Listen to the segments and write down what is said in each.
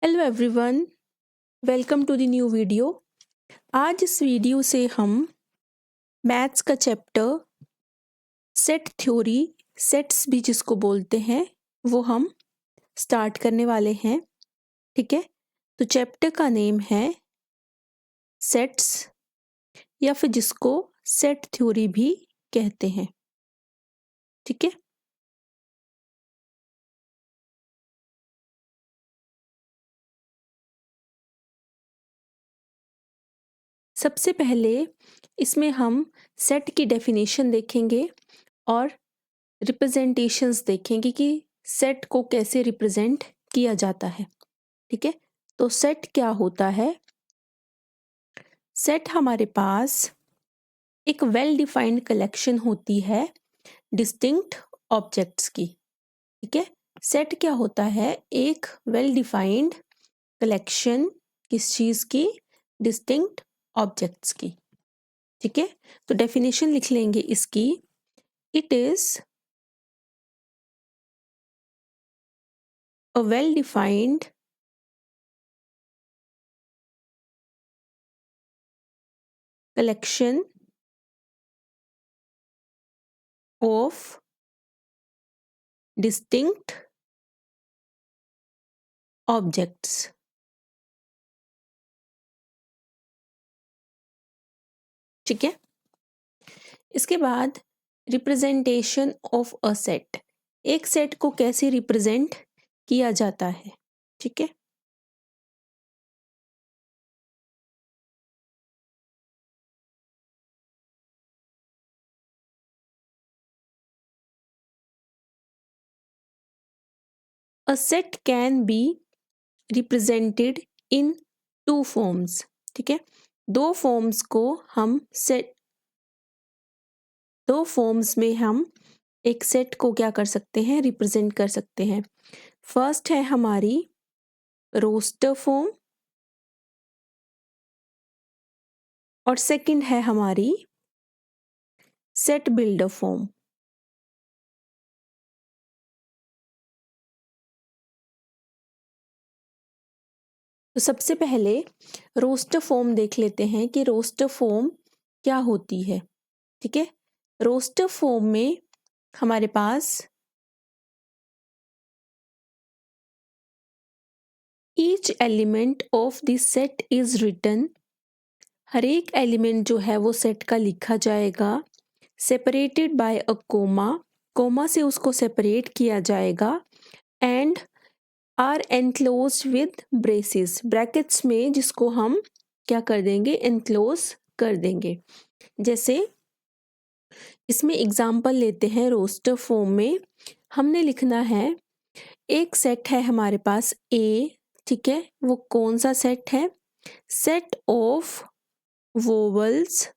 Hello everyone, welcome to the new video. आज इस video से हम मैथ्स का चैप्टर सेट थ्योरी, सेट्स भी जिसको बोलते हैं, वो हम स्टार्ट करने वाले हैं। ठीक है, तो चैप्टर का नेम है सेट्स, या फिर जिसको सेट थ्योरी भी कहते हैं। ठीक है, सबसे पहले इसमें हम सेट की डेफिनेशन देखेंगे और रिप्रेजेंटेशंस देखेंगे कि सेट को कैसे रिप्रेजेंट किया जाता है। ठीक है, तो सेट क्या होता है? सेट हमारे पास एक वेल डिफाइंड कलेक्शन होती है डिस्टिंक्ट ऑब्जेक्ट्स की। ठीक है, सेट क्या होता है? एक वेल डिफाइंड कलेक्शन किस चीज की? डिस्टिंक्ट ऑब्जेक्ट्स की। ठीक है, तो डेफिनेशन लिख लेंगे इसकी। It is a well defined collection of distinct objects। ठीक है, इसके बाद रिप्रेजेंटेशन ऑफ अ सेट, एक सेट को कैसे रिप्रेजेंट किया जाता है। ठीक है, a set can be represented in two forms. ठीक है, दो फॉर्म्स को हम सेट, दो फॉर्म्स में हम एक सेट को क्या कर सकते हैं? रिप्रेजेंट कर सकते हैं। फर्स्ट है हमारी रोस्टर फॉर्म और सेकंड है हमारी सेट बिल्डर फॉर्म। तो सबसे पहले रोस्टर फॉर्म देख लेते हैं कि रोस्टर फॉर्म क्या होती है। ठीक है, रोस्टर फॉर्म में हमारे पास each element of this set is written, हर एक एलिमेंट जो है वो सेट का लिखा जाएगा। Separated by a comma, comma से उसको सेपरेट किया जाएगा। And are enclosed with braces, brackets में जिसको हम क्या कर देंगे? एनक्लोज कर देंगे। जैसे इसमें एग्जाम्पल लेते हैं, रोस्टर फॉर्म में हमने लिखना है, एक सेट है हमारे पास ए। ठीक है, वो कौन सा सेट है? Set of vowels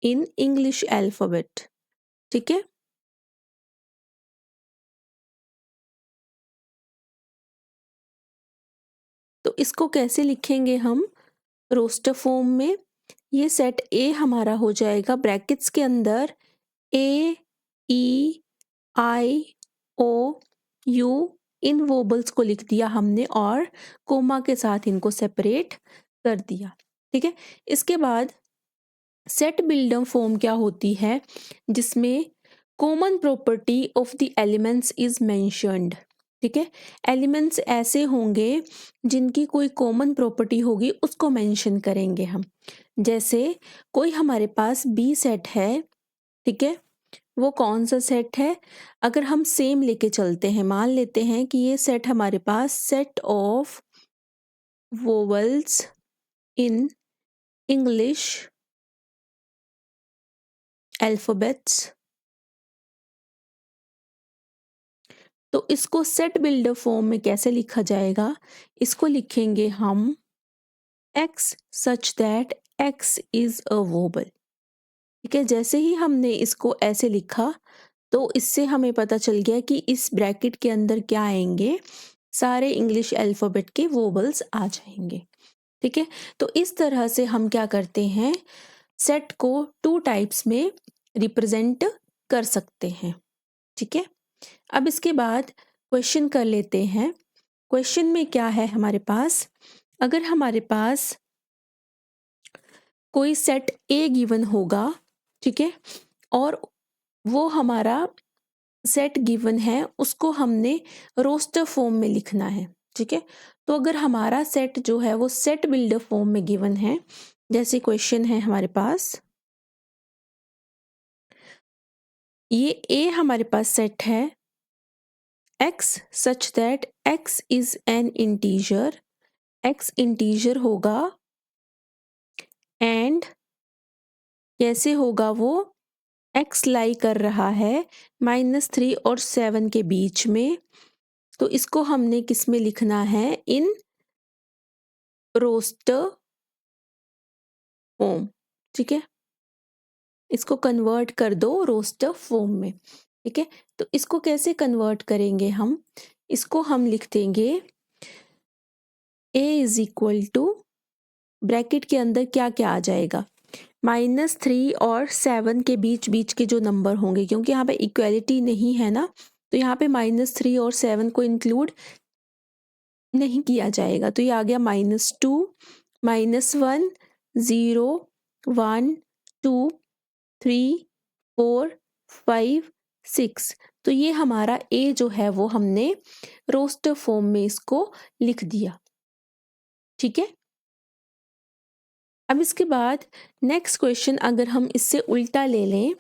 in English alphabet. ठीक है, तो इसको कैसे लिखेंगे हम रोस्टर फॉर्म में? ये सेट ए हमारा हो जाएगा, ब्रैकेट्स के अंदर ए, ई, आई, ओ, यू, इन वोबल्स को लिख दिया हमने और कोमा के साथ इनको सेपरेट कर दिया। ठीक है, इसके बाद सेट बिल्डर फॉर्म क्या होती है? जिसमें common property of the elements is mentioned. ठीक है, एलिमेंट्स ऐसे होंगे जिनकी कोई कॉमन प्रॉपर्टी होगी, उसको मेंशन करेंगे हम। जैसे कोई हमारे पास बी सेट है। ठीक है, वो कौन सा सेट है? अगर हम सेम लेके चलते हैं, मान लेते हैं कि ये सेट हमारे पास set of vowels in English alphabets, तो इसको सेट बिल्डर फॉर्म में कैसे लिखा जाएगा? इसको लिखेंगे हम x such that x is a wobble. ठीक है, जैसे ही हमने इसको ऐसे लिखा तो इससे हमें पता चल गया कि इस ब्रैकेट के अंदर क्या आएंगे? सारे इंग्लिश अल्फाबेट के वोबल्स आ जाएंगे। ठीक है, तो इस तरह से हम क्या करते हैं? सेट को टू टाइप्स में रिप्रेजेंट कर सकते हैं। ठीक है, अब इसके बाद क्वेश्चन कर लेते हैं क्वेश्चन में क्या है हमारे पास, अगर हमारे पास कोई सेट ए गिवन होगा, ठीक है, और वो हमारा सेट गिवन है, उसको हमने रोस्टर फॉर्म में लिखना है, ठीक है। तो अगर हमारा सेट जो है वो सेट बिल्डर फॉर्म में गिवन है, जैसे क्वेश्चन है हमारे पास, ये ए हमारे पास सेट है x such that x is an integer, x integer होगा, एंड कैसे होगा वो, x लाई कर रहा है -3 और 7 के बीच में, तो इसको हमने किस में लिखना है, इन रोस्टर फॉर्म, ठीक है। इसको कन्वर्ट कर दो रोस्टर फॉर्म में, ठीक है। तो इसको कैसे कन्वर्ट करेंगे हम, इसको हम लिख देंगे a is equal to, bracket के अंदर क्या क्या आ जाएगा, -3 और 7 के बीच बीच के जो नंबर होंगे, क्योंकि यहाँ पे इक्वलिटी नहीं है ना, तो यहाँ पे -3 और 7 को इंक्लूड नहीं किया जाएगा, तो ये आ गया -2, -1, 0, 1, 2, 3, 4, 5, 6। तो ये हमारा ए जो है वो हमने रोस्टर फॉर्म में इसको लिख दिया, ठीक है। अब इसके बाद नेक्स्ट क्वेश्चन अगर हम इससे उल्टा ले लें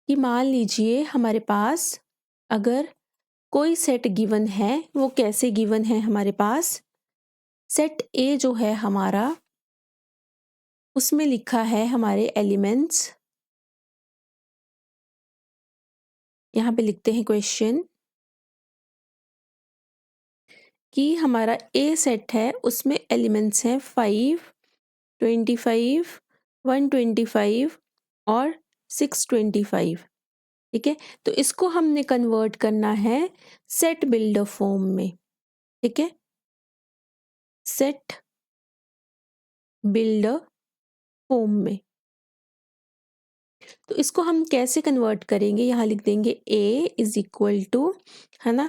कि मान लीजिए हमारे पास अगर कोई सेट गिवन है, वो कैसे गिवन है हमारे पास, सेट ए जो है हमारा, उसमें लिखा है हमारे एलिमेंट्स, यहाँ पे लिखते हैं क्वेश्चन कि हमारा ए सेट है, उसमें एलिमेंट्स हैं 5, 25, 125 और 625, ठीक है। तो इसको हमने कन्वर्ट करना है सेट बिल्डर फॉर्म में, ठीक है, सेट बिल्डर फॉर्म में। तो इसको हम कैसे कन्वर्ट करेंगे, यहाँ लिख देंगे a इज इक्वल टू, है ना,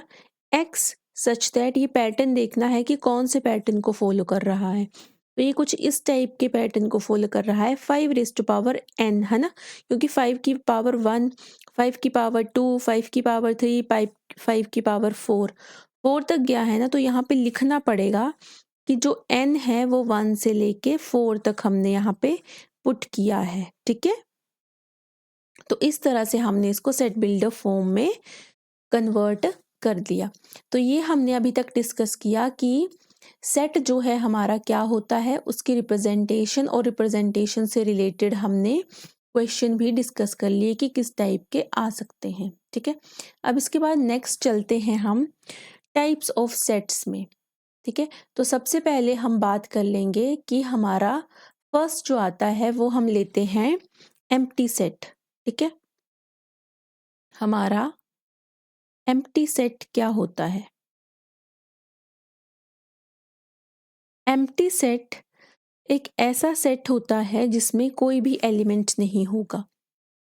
x सच दैट, ये पैटर्न देखना है कि कौन से पैटर्न को फॉलो कर रहा है, तो ये कुछ इस टाइप के पैटर्न को फॉलो कर रहा है, 5n, है ना, क्योंकि 5 की पावर 1, 5 की पावर 2, 5 की पावर 3, 5 की पावर 4 तक गया है ना, तो यहाँ पे लिखना पड़ेगा कि जो n है वो 1 से लेके 4 तक हमने यहाँ पे पुट किया है, ठीक है। तो इस तरह से हमने इसको सेट बिल्डर फॉर्म में कन्वर्ट कर दिया। तो ये हमने अभी तक डिस्कस किया कि सेट जो है हमारा क्या होता है, उसकी रिप्रेजेंटेशन, और रिप्रेजेंटेशन से रिलेटेड हमने क्वेश्चन भी डिस्कस कर लिए कि किस टाइप के आ सकते हैं, ठीक है। अब इसके बाद नेक्स्ट चलते हैं हम टाइप्स ऑफ सेट्स में, ठीक है। तो सबसे पहले हम बात कर लेंगे कि हमारा फर्स्ट जो आता है वो हम लेते हैं एम्प्टी सेट, ठीक है। हमारा एम्प्टी सेट क्या होता है, एम्प्टी सेट एक ऐसा सेट होता है जिसमें कोई भी एलिमेंट नहीं होगा,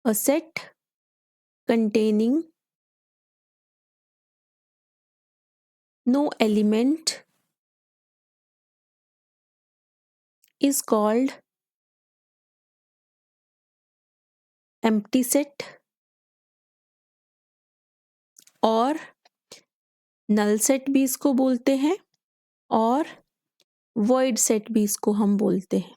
a set containing no element is called empty set, और नल सेट भी इसको बोलते हैं, और वॉइड सेट भी इसको हम बोलते हैं,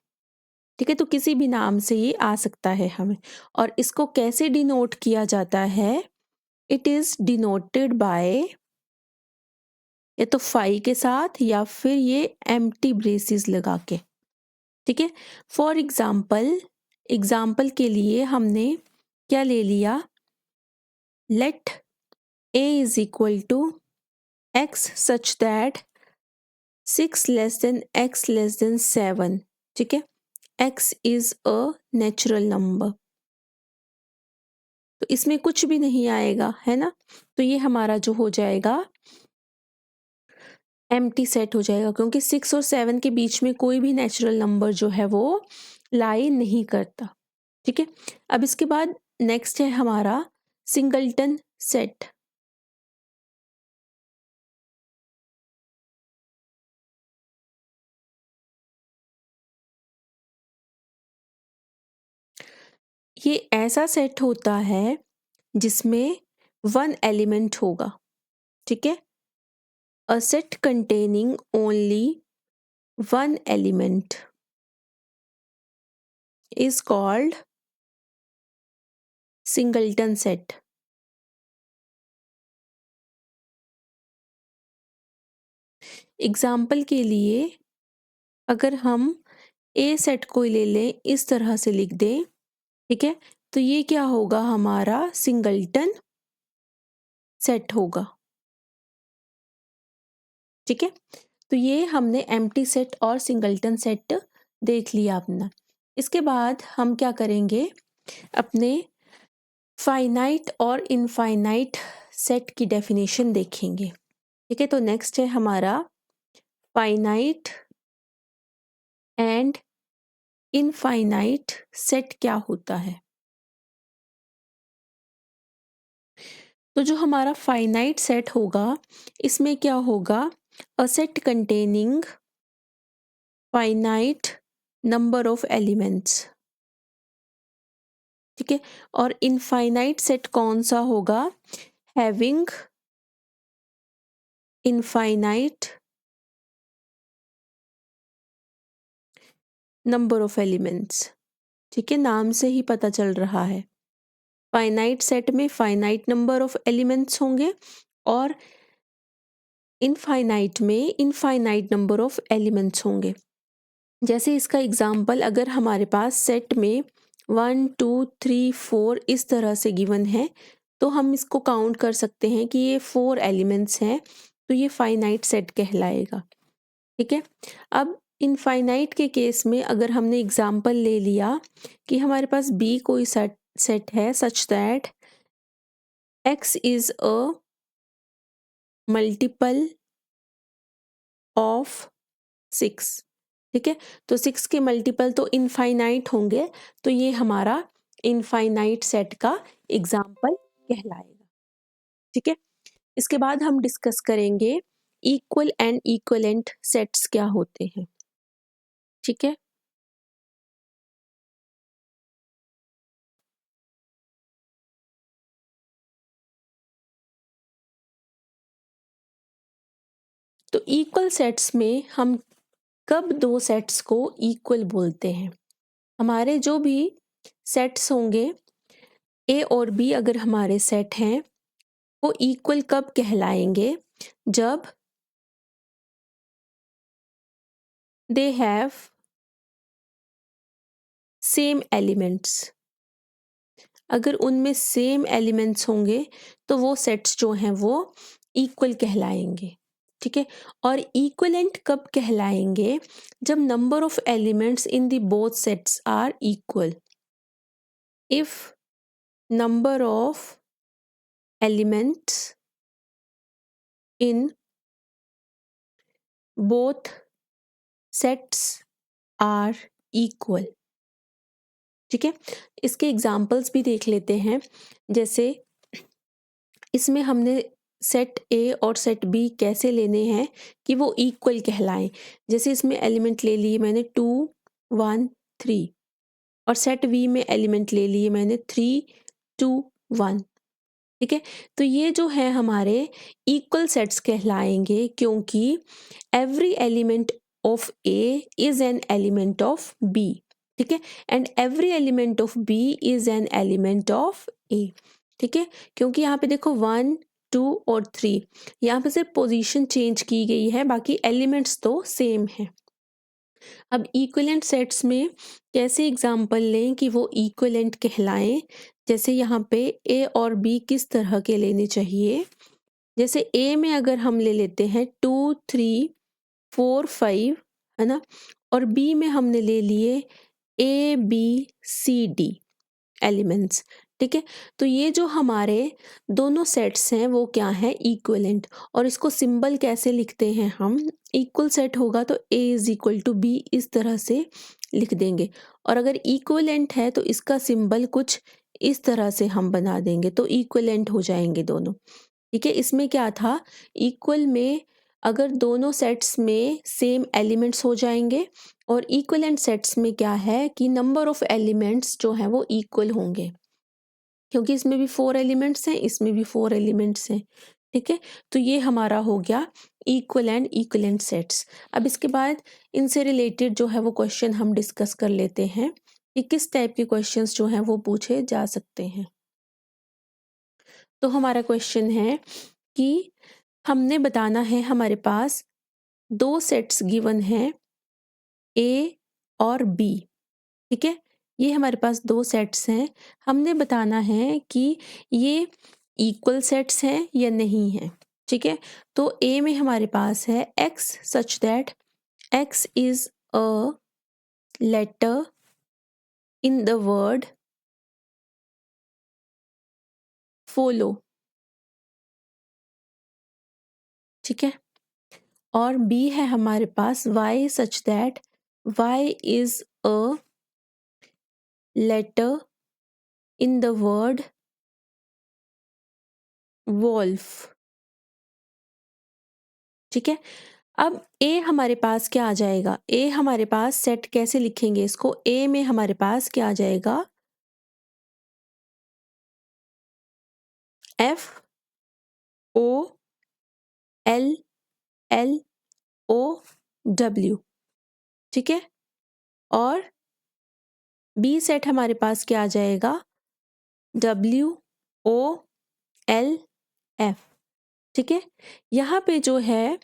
ठीक है। तो किसी भी नाम से ये आ सकता है हमें, और इसको कैसे डिनोट किया जाता है, इट इज डिनोटेड बाय, या तो फाई के साथ या फिर ये एम्प्टी ब्रेसेस लगा के, ठीक है। फॉर एग्जाम्पल के लिए हमने क्या ले लिया, let a is equal to x such that 6 less than x less than 7, ठीक है। x is a natural number, तो इसमें कुछ भी नहीं आएगा, है ना, तो ये हमारा जो हो जाएगा एम्प्टी सेट हो जाएगा, क्योंकि 6 और 7 के बीच में कोई भी नेचुरल नंबर जो है वो लाई नहीं करता, ठीक है। अब इसके बाद नेक्स्ट है हमारा सिंगलटन सेट, ये ऐसा सेट होता है जिसमें वन एलिमेंट होगा, ठीक है। अ set containing only one element is called singleton set. Example के लिए अगर हम ए सेट को ले लें, इस तरह से लिख दें, ठीक है, तो ये क्या होगा, हमारा सिंगलटन सेट होगा, ठीक है। तो ये हमने एम्प्टी सेट और सिंगलटन सेट देख लिया अपना। इसके बाद हम क्या करेंगे, अपने फाइनाइट और इनफाइनाइट सेट की डेफिनेशन देखेंगे, ठीक है। तो नेक्स्ट है हमारा फाइनाइट एंड इनफाइनाइट सेट क्या होता है। तो जो हमारा फाइनाइट सेट होगा, इसमें क्या होगा, a set containing finite number of elements, ठीक है। और इनफाइनाइट सेट कौन सा होगा, having infinite number of elements, ठीक है, नाम से ही पता चल रहा है। फाइनाइट सेट में फाइनाइट नंबर ऑफ एलिमेंट्स होंगे और इनफाइनाइट में इनफाइनाइट नंबर ऑफ एलिमेंट्स होंगे। जैसे इसका एग्जाम्पल, अगर हमारे पास सेट में 1 2 3 4 इस तरह से गिवन है, तो हम इसको काउंट कर सकते हैं कि ये 4 एलिमेंट्स हैं, तो ये फाइनाइट सेट कहलाएगा, ठीक है। अब इनफाइनाइट के केस में अगर हमने एग्जाम्पल ले लिया कि हमारे पास बी कोई सेट है सच that x is a multiple of 6, ठीक है। तो 6 के मल्टीपल तो इनफाइनाइट होंगे, तो ये हमारा इनफाइनाइट सेट का एग्जाम्पल कहलाएगा, ठीक है। इसके बाद हम डिस्कस करेंगे इक्वल एंड इक्वलेंट सेट्स क्या होते हैं, ठीक है। तो इक्वल सेट्स में हम कब दो सेट्स को इक्वल बोलते हैं, हमारे जो भी सेट्स होंगे ए और बी अगर हमारे सेट हैं, वो इक्वल कब कहलाएंगे, जब दे हैव सेम एलिमेंट्स। अगर उनमें सेम एलिमेंट्स होंगे तो वो सेट्स जो हैं वो इक्वल कहलाएंगे, ठीक है। और इक्वलेंट कब कहलाएंगे, जब number of elements in the both sets are equal. If number of elements in both sets are equal, ठीक है। इसके एग्जाम्पल्स भी देख लेते हैं। जैसे इसमें हमने सेट ए और सेट बी कैसे लेने हैं कि वो इक्वल कहलाएं। जैसे इसमें एलिमेंट ले लिए मैंने 2 1 3 और सेट वी में एलिमेंट ले लिए मैंने 3 2 1, ठीक है। तो ये जो है हमारे इक्वल सेट्स कहलाएंगे, क्योंकि every element of A is an element of B, ठीक है, and every element of B is an element of A, ठीक है। क्योंकि यहाँ पे देखो 1 2 और 3, यहाँ पे सिर्फ पोजीशन चेंज की गई है, बाकी एलिमेंट्स तो सेम है। अब इक्विवेलेंट सेट्स में कैसे एग्जाम्पल लें कि वो इक्विवेलेंट कहलाएं। जैसे यहाँ पे ए और बी किस तरह के लेने चाहिए। जैसे ए में अगर हम ले लेते हैं 2 3 4 5, है ना, और बी में हमने ले लिए A B C D elements, ठीक है। तो ये जो हमारे दोनों सेट्स हैं वो क्या है, इक्विवेलेंट। और इसको सिंबल कैसे लिखते हैं हम, इक्वल सेट होगा तो A is equal to B इस तरह से लिख देंगे, और अगर इक्विवेलेंट है तो इसका सिंबल कुछ इस तरह से हम बना देंगे, तो इक्विवेलेंट हो जाएंगे दोनों, ठीक है। इसमें क्या था, इक्वल में अगर दोनों सेट्स में सेम एलिमेंट्स हो जाएंगे, और इक्वलेंट सेट्स में क्या है कि नंबर ऑफ एलिमेंट्स जो हैं वो इक्वल होंगे, क्योंकि इसमें भी 4 एलिमेंट्स हैं, इसमें भी 4 एलिमेंट्स हैं। ठीक है, तो ये हमारा हो गया इक्वल एंड इक्वलेंट सेट्स। अब इसके बाद इनसे रिलेटेड जो है वो क्वेश्चन हम डिस्कस कर लेते हैं कि किस टाइप के क्वेश्चंस जो हैं वो पूछे जा सकते हैं। तो हमारा क्वेश्चन है कि हमने बताना है, हमारे पास 2 सेट्स गिवन हैं ए और बी। ठीक है, ये हमारे पास 2 सेट्स हैं, हमने बताना है कि ये इक्वल सेट्स हैं या नहीं हैं। ठीक है, तो ए में हमारे पास है x such that x is a letter in the word follow. ठीक है, और b है हमारे पास y such that y is a letter in the word wolf. ठीक है, अब ए हमारे पास क्या आ जाएगा, ए हमारे पास सेट कैसे लिखेंगे इसको, ए में हमारे पास क्या आ जाएगा, F O L L O W. ठीक है, और बी सेट हमारे पास क्या आ जाएगा, डब्ल्यू ओ एल एफ। ठीक है, यहाँ पे जो है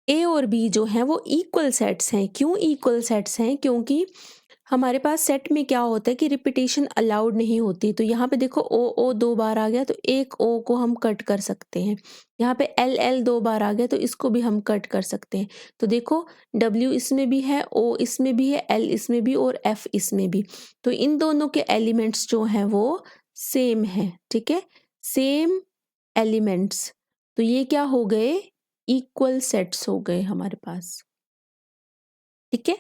ए और बी जो हैं वो इक्वल सेट्स हैं। क्यों इक्वल सेट्स हैं, क्योंकि हमारे पास सेट में क्या होता है कि रिपीटेशन अलाउड नहीं होती। तो यहाँ पे देखो ओ 2 बार आ गया, तो एक ओ को हम कट कर सकते हैं। यहाँ पे एल 2 बार आ गया, तो इसको भी हम कट कर सकते हैं। तो देखो डब्ल्यू इसमें भी है, ओ इसमें भी है, एल इसमें भी और एफ इसमें भी। तो इन दोनों के एलिमेंट्स जो हैं वो सेम है। ठीक है, सेम एलिमेंट्स, तो ये क्या हो गए, इक्वल सेट्स हो गए हमारे पास। ठीक है,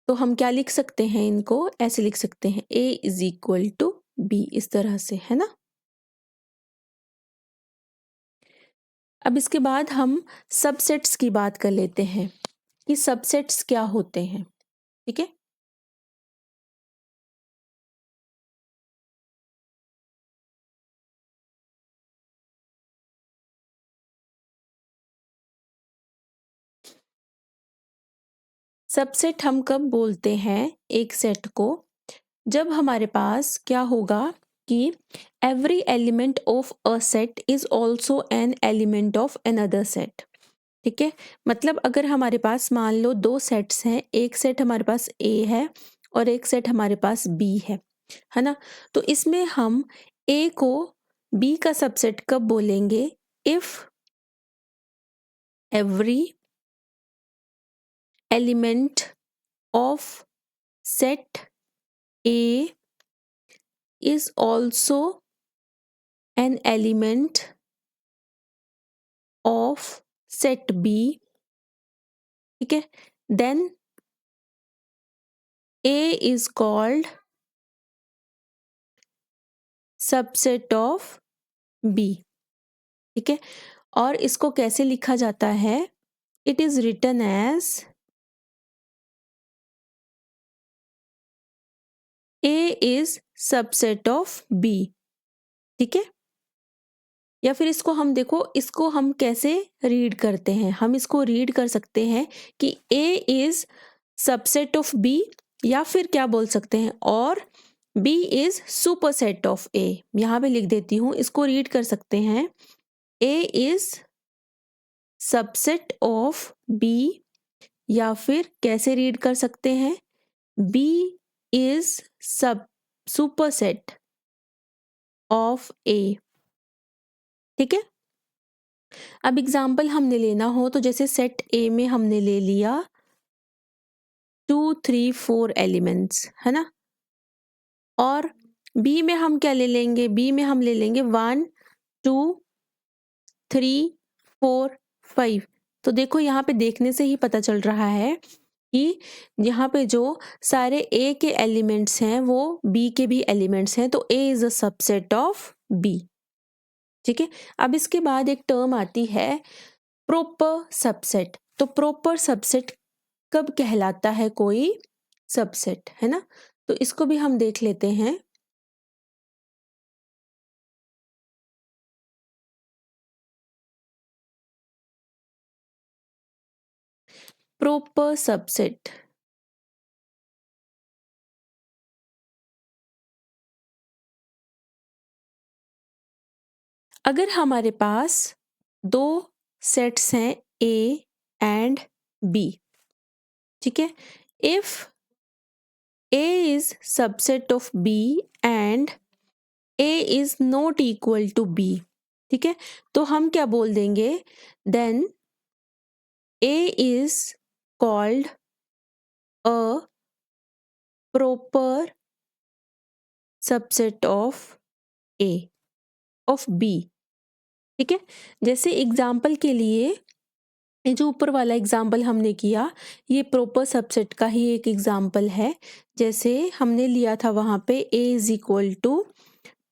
तो हम क्या लिख सकते हैं, इनको ऐसे लिख सकते हैं, a is equal to B, इस तरह से, है ना। अब इसके बाद हम सबसेट्स की बात कर लेते हैं कि सबसेट्स क्या होते हैं। ठीक है, सबसेट हम कब बोलते हैं एक सेट को, जब हमारे पास क्या होगा कि every element of a set is also an element of another set. ठीक है, मतलब अगर हमारे पास मान लो 2 सेट्स हैं, एक सेट हमारे पास ए है और एक सेट हमारे पास बी है ना। तो इसमें हम ए को बी का सबसेट कब बोलेंगे, if every element of set A is also an element of set B। ठीक है, then A is called subset of B। ठीक है, और इसको कैसे लिखा जाता है, it is written as A is subset of B। ठीक है, या फिर इसको हम देखो, इसको हम कैसे रीड करते हैं, हम इसको रीड कर सकते हैं कि A is subset of B, या फिर क्या बोल सकते हैं, और B is superset of A। यहाँ पे लिख देती हूँ, इसको रीड कर सकते हैं, A is subset of B, या फिर कैसे रीड कर सकते हैं, B इज सब सुपरसेट ऑफ A। ठीक है, अब एग्जाम्पल हमने लेना हो तो जैसे सेट A में हमने ले लिया 2 3 4 एलिमेंट्स, है ना, और बी में हम क्या ले लेंगे, बी में हम ले लेंगे 1 2 3 4 5। तो देखो यहाँ पे देखने से ही पता चल रहा है कि यहाँ पे जो सारे ए के एलिमेंट्स हैं वो बी के भी एलिमेंट्स हैं, तो A is a subset of B. ठीक है, अब इसके बाद एक टर्म आती है प्रॉपर सबसेट। तो प्रॉपर सबसेट कब कहलाता है कोई सबसेट, है ना? तो इसको भी हम देख लेते हैं। प्रॉपर सबसेट, अगर हमारे पास दो सेट्स हैं ए एंड बी, ठीक है, if A is subset of B and A is not equal to B, ठीक है, तो हम क्या बोल देंगे, then A is called a proper subset of A of B. ठीक है, जैसे एग्जाम्पल के लिए ये जो ऊपर वाला एग्जाम्पल हमने किया, ये प्रॉपर सबसेट का ही एक एग्जाम्पल है। जैसे हमने लिया था वहाँ पे a इज इक्वल टू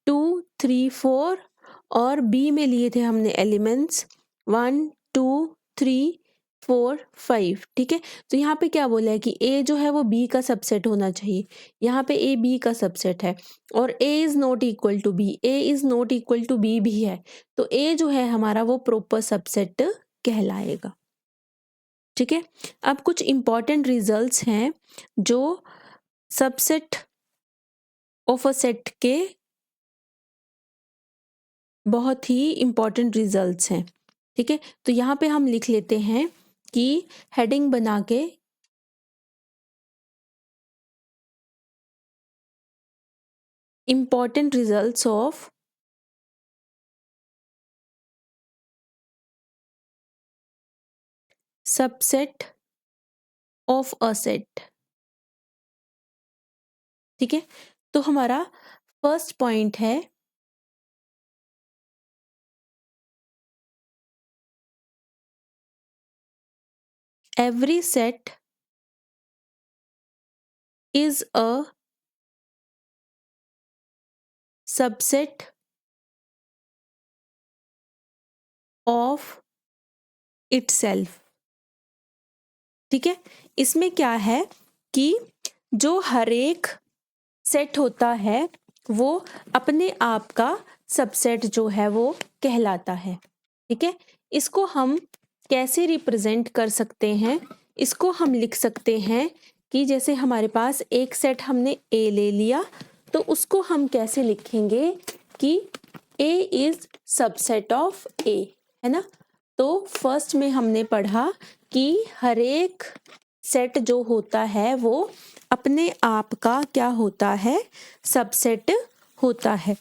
2 3 4 और b में लिए थे हमने एलिमेंट्स 1 2 3 4 5। ठीक है, तो यहाँ पे क्या बोला है कि a जो है वो b का सबसेट होना चाहिए। यहाँ पे a b का सबसेट है और a is not equal to b, a is not equal to b भी है, तो a जो है हमारा वो प्रॉपर सबसेट कहलाएगा। ठीक है, अब कुछ इंपॉर्टेंट रिजल्ट्स हैं जो सबसेट ऑफ अ सेट के बहुत ही इंपॉर्टेंट रिजल्ट्स हैं। ठीक है, तो यहाँ पे हम लिख लेते हैं कि हेडिंग बना के important results of subset of a set. ठीक है, तो हमारा फर्स्ट पॉइंट है every set is a subset of itself. ठीक है, इसमें क्या है कि जो हर एक सेट होता है वो अपने आप का सबसेट जो है वो कहलाता है। ठीक है, इसको हम कैसे रिप्रेजेंट कर सकते हैं, इसको हम लिख सकते हैं कि जैसे हमारे पास एक सेट हमने ए ले लिया, तो उसको हम कैसे लिखेंगे कि ए इज सबसेट ऑफ ए, है ना? तो फर्स्ट में हमने पढ़ा कि हर एक सेट जो होता है वो अपने आप का क्या होता है, सबसेट होता है।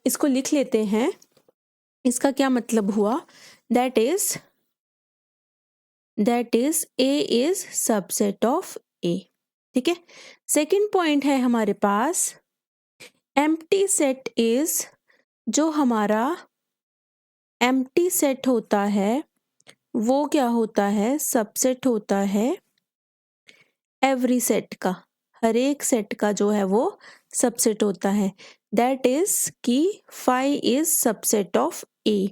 इसको लिख लेते हैं, इसका क्या मतलब हुआ, that is A is subset of A. ठीक है, सेकंड पॉइंट है हमारे पास एम्प्टी सेट इज, जो हमारा एम्प्टी सेट होता है वो क्या होता है, सबसेट होता है एवरी सेट का, हर एक सेट का जो है वो सबसेट होता है। दैट इज कि phi is subset of A.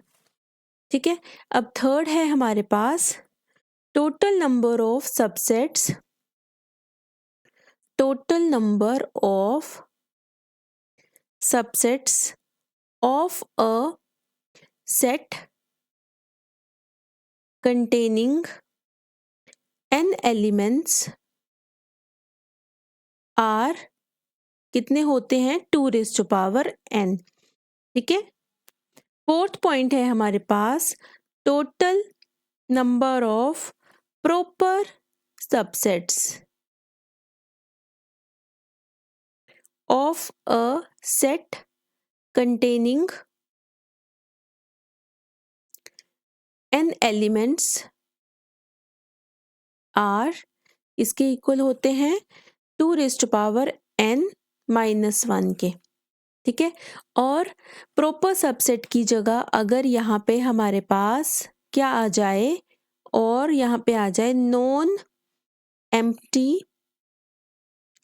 ठीक है, अब थर्ड है हमारे पास total number of subsets, total number of subsets of a set containing n elements are कितने होते हैं, 2⁻n। ठीक है, फोर्थ पॉइंट है हमारे पास total number of proper subsets of a set containing n elements are, इसके इक्वल होते हैं 2⁻n-1 के। ठीक है, और प्रॉपर सबसेट की जगह अगर यहाँ पे हमारे पास क्या आ जाए, और यहाँ पे आ जाए नॉन एम्प्टी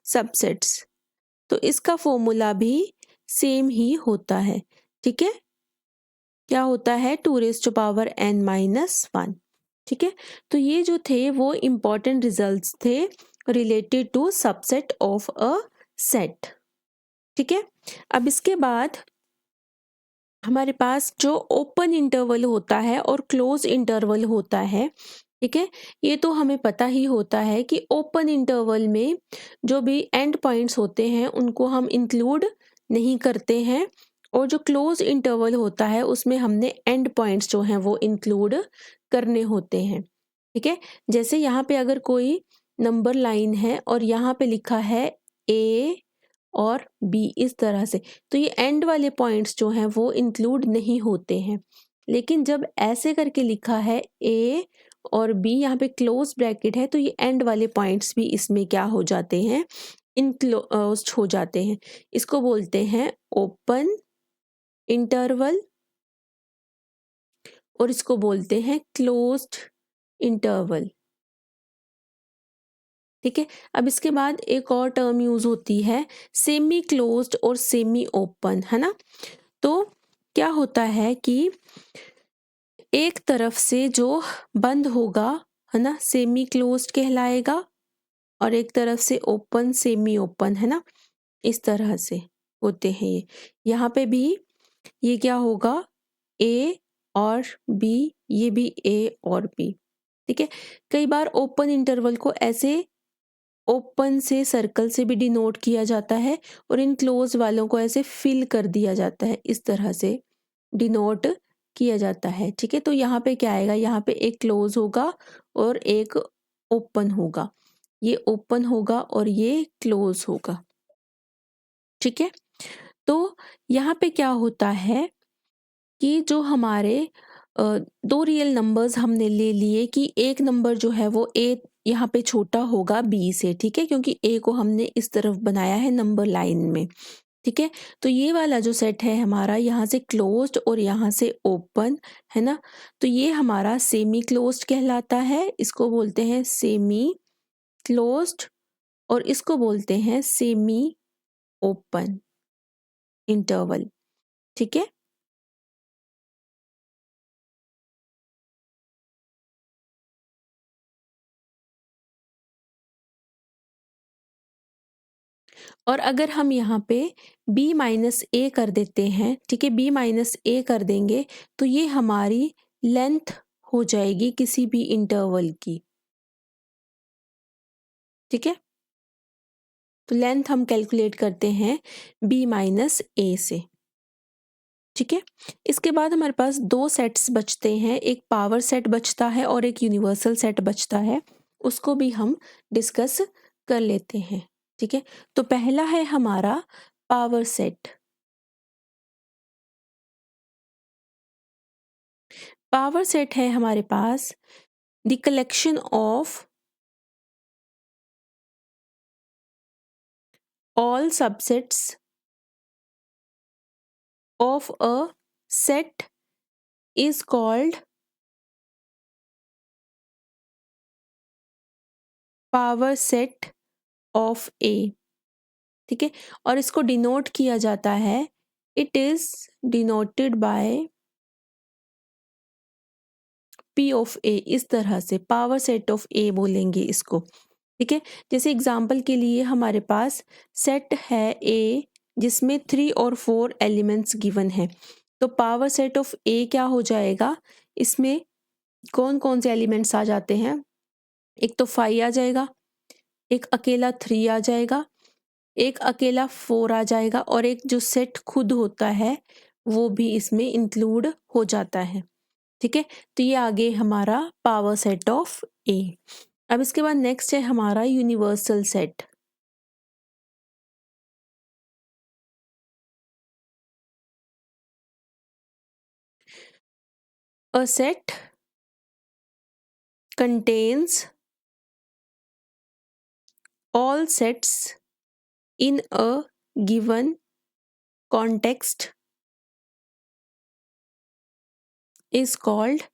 सबसेट्स। तो इसका फॉर्मूला भी सेम ही होता है, ठीक है। क्या होता है 2n-1, ठीक है। तो ये जो थे वो इम्पॉर्टेंट रिजल्ट्स थे related to subset of a set, ठीक है। अब इसके बाद हमारे पास जो ओपन इंटरवल होता है और क्लोज इंटरवल होता है, ठीक है। ये तो हमें पता ही होता है कि ओपन इंटरवल में जो भी एंड पॉइंट्स होते हैं उनको हम इंक्लूड नहीं करते हैं, और जो क्लोज इंटरवल होता है उसमें हमने एंड पॉइंट्स जो हैं वो इंक्लूड करने होते हैं, ठीक है। जैसे यहाँ पे अगर कोई नंबर लाइन है और यहाँ पे लिखा है ए और बी इस तरह से, तो ये एंड वाले पॉइंट्स जो हैं वो इंक्लूड नहीं होते हैं। लेकिन जब ऐसे करके लिखा है ए और बी, यहाँ पे क्लोज ब्रैकेट है, तो ये एंड वाले पॉइंट्स भी इसमें क्या हो जाते हैं, इनक्लोज्ड हो जाते हैं। इसको बोलते हैं ओपन इंटरवल और इसको बोलते हैं क्लोज्ड इंटरवल, ठीक है। अब इसके बाद एक और टर्म यूज होती है सेमी क्लोज्ड और सेमी ओपन, है ना। तो क्या होता है कि एक तरफ से जो बंद होगा, है ना, सेमी क्लोज्ड कहलाएगा, और एक तरफ से ओपन सेमी ओपन, है ना, इस तरह से होते हैं ये। यहाँ पे भी ये क्या होगा, ए और बी, ये भी ए और बी, ठीक है। कई बार ओपन इंटरवल को ऐसे ओपन से सर्कल से भी डिनोट किया जाता है, और इन क्लोज वालों को ऐसे फिल कर दिया जाता है, इस तरह से डिनोट किया जाता है, ठीक है। तो यहाँ पे क्या आएगा, यहाँ पे एक क्लोज होगा और एक ओपन होगा, ये ओपन होगा और ये क्लोज होगा, ठीक है। तो यहाँ पे क्या होता है कि जो हमारे दो रियल नंबर्स हमने ले लिए कि एक नंबर जो है वो ए यहाँ पे छोटा होगा बी से, ठीक है, क्योंकि ए को हमने इस तरफ बनाया है नंबर लाइन में, ठीक है। तो ये वाला जो सेट है हमारा, यहाँ से क्लोज्ड और यहाँ से ओपन, है ना, तो ये हमारा सेमी क्लोज्ड कहलाता है, इसको बोलते हैं सेमी क्लोज्ड, और इसको बोलते हैं सेमी ओपन इंटरवल, ठीक है। और अगर हम यहाँ पे b माइनस ए कर देते हैं, ठीक है, b माइनस ए कर देंगे, तो ये हमारी लेंथ हो जाएगी किसी भी इंटरवल की, ठीक है। तो लेंथ हम कैलकुलेट करते हैं b माइनस ए से, ठीक है। इसके बाद हमारे पास दो सेट्स बचते हैं, एक पावर सेट बचता है और एक यूनिवर्सल सेट बचता है, उसको भी हम डिस्कस कर लेते हैं, ठीक है। तो पहला है हमारा पावर सेट। पावर सेट है हमारे पास the collection of all subsets of a set is called power set of A, ठीक है। और इसको डिनोट किया जाता है, it is denoted by P of A, इस तरह से पावर सेट ऑफ A बोलेंगे इसको, ठीक है। जैसे एग्जाम्पल के लिए हमारे पास सेट है A जिसमें 3 और 4 एलिमेंट्स गिवन है, तो पावर सेट ऑफ A क्या हो जाएगा, इसमें कौन कौन से एलिमेंट्स आ जाते हैं, एक तो 5 आ जाएगा, एक अकेला 3 आ जाएगा, एक अकेला 4 आ जाएगा, और एक जो सेट खुद होता है वो भी इसमें इंक्लूड हो जाता है, ठीक है। तो ये आगे हमारा पावर सेट ऑफ ए। अब इसके बाद नेक्स्ट है हमारा universal set. A set contains all sets in a given context is called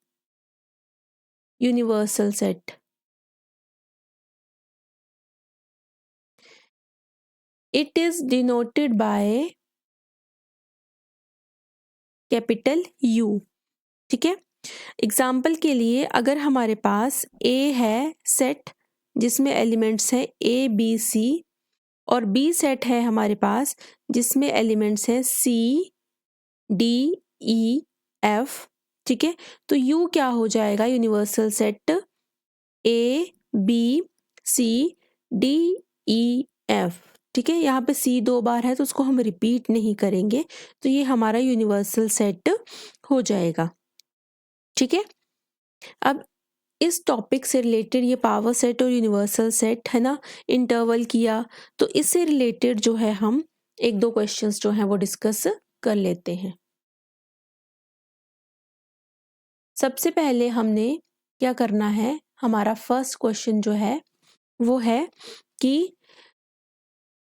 universal set, it is denoted by capital you. ठीक है, एग्जाम्पल के लिए अगर हमारे पास ए है सेट जिसमें एलिमेंट्स हैं ए बी सी, और बी सेट है हमारे पास जिसमें एलिमेंट्स हैं सी डी ई एफ। ठीक है, तो यू क्या हो जाएगा, universal set A B C D E F. ठीक है, यहाँ पे सी 2 बार है तो उसको हम रिपीट नहीं करेंगे, तो ये हमारा यूनिवर्सल सेट हो जाएगा। ठीक है, अब इस टॉपिक से रिलेटेड ये पावर सेट और यूनिवर्सल सेट है ना, इंटरवल किया, तो इससे रिलेटेड जो है हम 1-2 क्वेश्चंस जो हैं वो डिस्कस कर लेते हैं। सबसे पहले हमने क्या करना है, हमारा फर्स्ट क्वेश्चन जो है वो है कि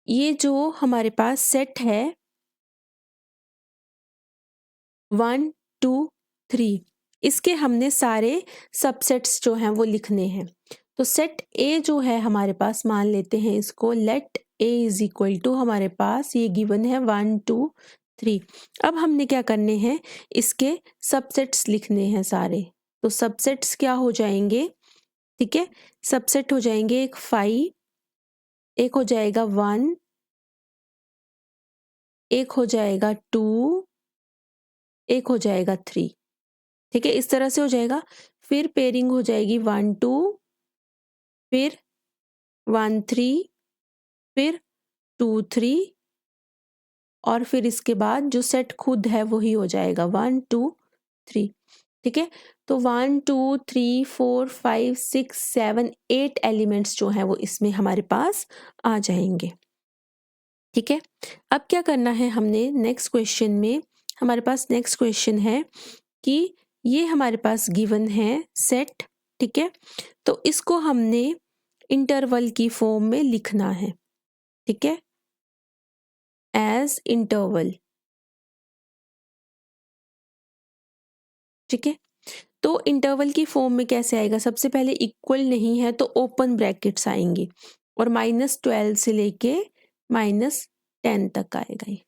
ये जो हमारे पास सेट है 1 2 3, इसके हमने सारे सबसेट्स जो हैं वो लिखने हैं। तो सेट ए जो है हमारे पास, मान लेते हैं इसको let A is equal to, हमारे पास ये गिवन है 1 2 3। अब हमने क्या करने हैं, इसके सबसेट्स लिखने हैं सारे। तो सबसेट्स क्या हो जाएंगे, ठीक है, सबसेट हो जाएंगे एक 5, एक हो जाएगा 1, एक हो जाएगा 2, एक हो जाएगा 3। ठीक है, इस तरह से हो जाएगा। फिर पेयरिंग हो जाएगी 1 2, फिर 1 3, फिर 2 3, और फिर इसके बाद जो सेट खुद है वही हो जाएगा 1 2 3। ठीक है, तो 1 2 3 4 5 6 7 8 एलिमेंट्स जो हैं वो इसमें हमारे पास आ जाएंगे। ठीक है, अब क्या करना है हमने नेक्स्ट क्वेश्चन में, हमारे पास नेक्स्ट क्वेश्चन है कि ये हमारे पास गिवन है सेट। ठीक है, तो इसको हमने इंटरवल की फॉर्म में लिखना है। ठीक है, एज इंटरवल। ठीक है, तो इंटरवल की फॉर्म में कैसे आएगा, सबसे पहले इक्वल नहीं है तो ओपन ब्रैकेट्स आएंगे, और -12 से लेके -10 तक आएगा ये।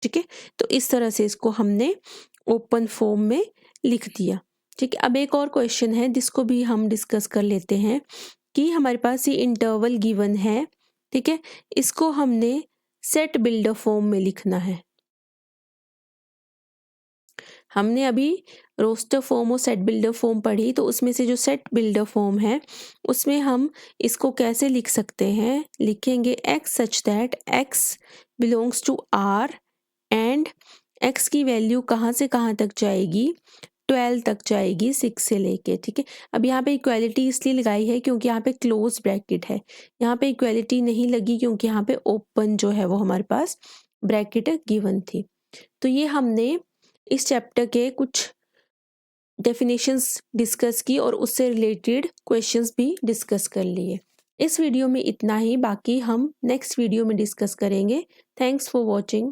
ठीक है, तो इस तरह से इसको हमने ओपन फॉर्म में लिख दिया। ठीक है, अब एक और क्वेश्चन है जिसको भी हम डिस्कस कर लेते हैं कि हमारे पास ये इंटरवल गिवन है। ठीक है, इसको हमने सेट बिल्डर फॉर्म में लिखना है। हमने अभी रोस्टर फॉर्म और सेट बिल्डर फॉर्म पढ़ी, तो उसमें से जो सेट बिल्डर फॉर्म है उसमें हम इसको कैसे लिख सकते हैं, लिखेंगे x such that x belongs to R and x की वैल्यू कहाँ से कहाँ तक जाएगी, 12 तक जाएगी 6 से लेके। ठीक है, अब यहाँ पे इक्वालिटी इसलिए लगाई है क्योंकि यहाँ पे क्लोज ब्रैकेट है, यहाँ पे इक्वालिटी नहीं लगी क्योंकि यहाँ पे ओपन जो है वो हमारे पास ब्रैकेट गिवन थी। तो ये हमने इस चैप्टर के कुछ डेफिनेशंस डिस्कस की और उससे रिलेटेड क्वेश्चंस भी डिस्कस कर लिए। इस वीडियो में इतना ही, बाकी हम नेक्स्ट वीडियो में डिस्कस करेंगे। Thanks for watching.